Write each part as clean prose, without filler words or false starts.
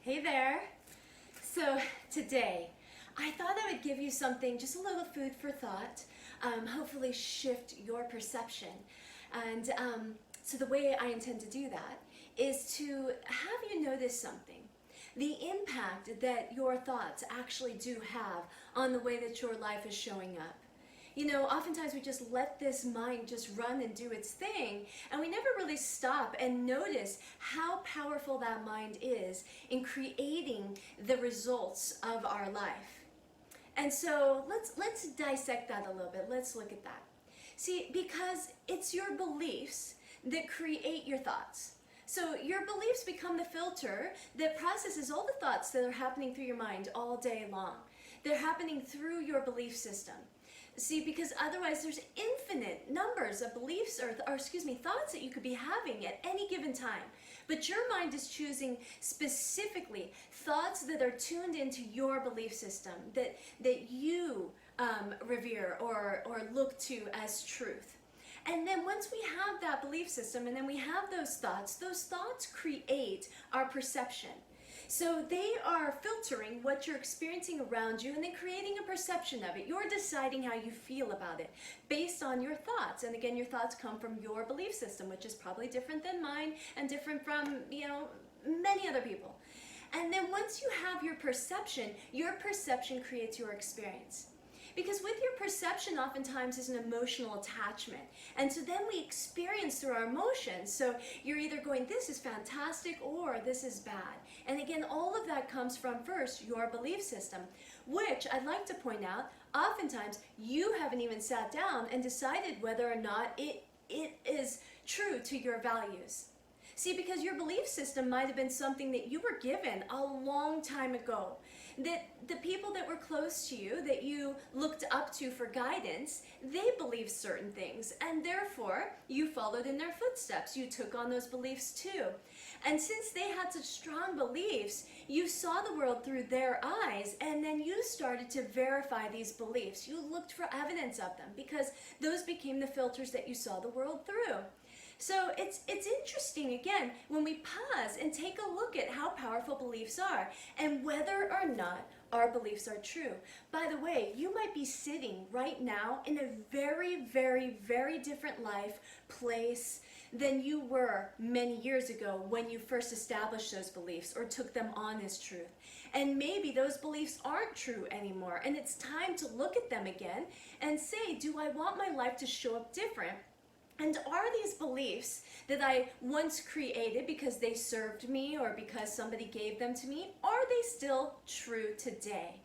Hey there. So today, I thought I would give you something, just a little food for thought, hopefully shift your perception. And the way I intend to do that is to have you notice something. The impact that your thoughts actually do have on the way that your life is showing up. You know, oftentimes we just let this mind just run and do its thing, and we never really stop and notice how powerful that mind is in creating the results of our life. And so let's dissect that a little bit. Let's look at that. See, because it's your beliefs that create your thoughts. So your beliefs become the filter that processes all the thoughts that are happening through your mind all day long. They're happening through your belief system. See, because otherwise there's infinite numbers of beliefs or thoughts that you could be having at any given time. But your mind is choosing specifically thoughts that are tuned into your belief system, that you revere or look to as truth. And then once we have that belief system and then we have those thoughts create our perception. So they are filtering what you're experiencing around you and then creating a perception of it. You're deciding how you feel about it based on your thoughts. And again, your thoughts come from your belief system, which is probably different than mine and different from, many other people. And then once you have your perception creates your experience. Because with your perception oftentimes is an emotional attachment. And so then we experience through our emotions. So you're either going, this is fantastic, or this is bad. And again, all of that comes from first your belief system, which I'd like to point out, oftentimes you haven't even sat down and decided whether or not it is true to your values. See, because your belief system might have been something that you were given a long time ago. That the people that were close to you, that you looked up to for guidance, they believed certain things, and therefore you followed in their footsteps. You took on those beliefs too. And since they had such strong beliefs, you saw the world through their eyes, and then you started to verify these beliefs. You looked for evidence of them because those became the filters that you saw the world through. So it's interesting, again, when we pause and take a look at how powerful beliefs are and whether or not our beliefs are true. By the way, you might be sitting right now in a very, very, very different life, place than you were many years ago when you first established those beliefs or took them on as truth. And maybe those beliefs aren't true anymore, and it's time to look at them again and say, do I want my life to show up different? And are these beliefs that I once created because they served me or because somebody gave them to me, are they still true today?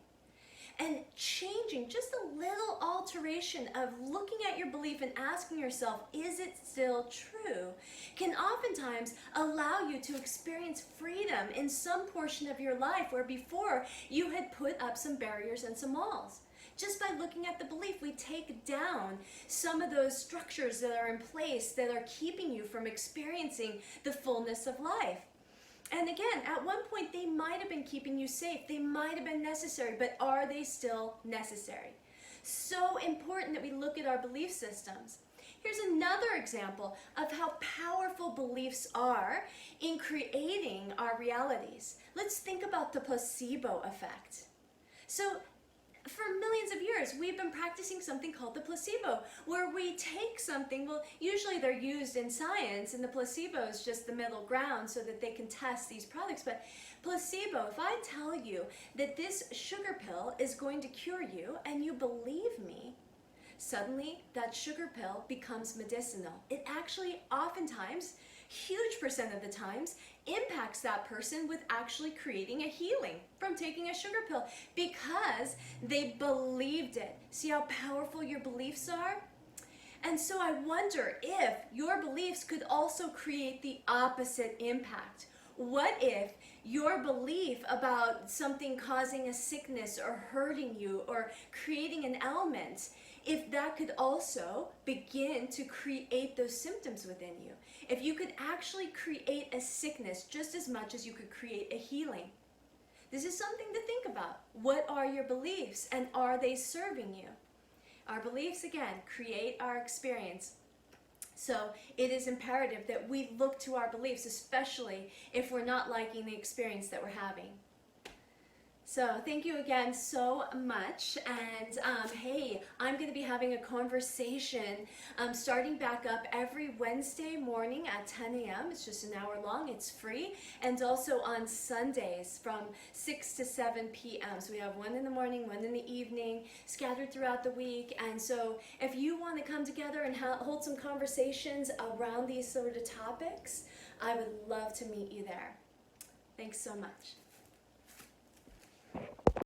And changing, just a little alteration of looking at your belief and asking yourself, is it still true, can oftentimes allow you to experience freedom in some portion of your life where before you had put up some barriers and some walls. Just by looking at the belief, we take down some of those structures that are in place that are keeping you from experiencing the fullness of life. And again, at one point, they might have been keeping you safe. They might have been necessary, but are they still necessary? So important that we look at our belief systems. Here's another example of how powerful beliefs are in creating our realities. Let's think about the placebo effect. So, for millions of years, we've been practicing something called the placebo, where we take something, well, usually they're used in science, and the placebo is just the middle ground so that they can test these products. But placebo, if I tell you that this sugar pill is going to cure you, and you believe me, suddenly that sugar pill becomes medicinal. It actually oftentimes, huge percent of the times, impacts that person with actually creating a healing from taking a sugar pill because they believed it. See how powerful your beliefs are? And so I wonder if your beliefs could also create the opposite impact. What if your belief about something causing a sickness or hurting you or creating an ailment, if that could also begin to create those symptoms within you? If you could actually create a sickness just as much as you could create a healing. This is something to think about. What are your beliefs, and are they serving you? Our beliefs, again, create our experience. So it is imperative that we look to our beliefs, especially if we're not liking the experience that we're having. So thank you again so much, and hey, I'm going to be having a conversation starting back up every Wednesday morning at 10 a.m. It's just an hour long, it's free, and also on Sundays from 6 to 7 p.m. So we have one in the morning, one in the evening, scattered throughout the week. And so if you want to come together and hold some conversations around these sort of topics, I would love to meet you there. Thanks so much.